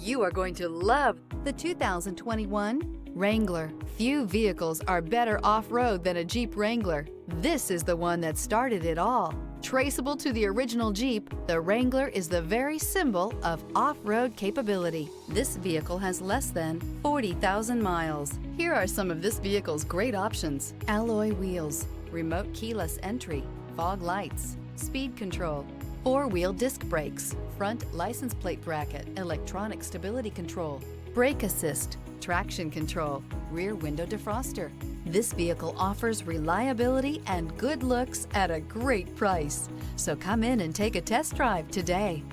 You are going to love the 2021 Wrangler. Few vehicles are better off-road than a Jeep Wrangler. This is the one that started it all. Traceable to the original Jeep, the Wrangler is the very symbol of off-road capability. This vehicle has less than 40,000 miles. Here are some of this vehicle's great options: alloy wheels, remote keyless entry, fog lights, speed control, four-wheel disc brakes, front license plate bracket, electronic stability control, brake assist, traction control, rear window defroster. This vehicle offers reliability and good looks at a great price. So come in and take a test drive today.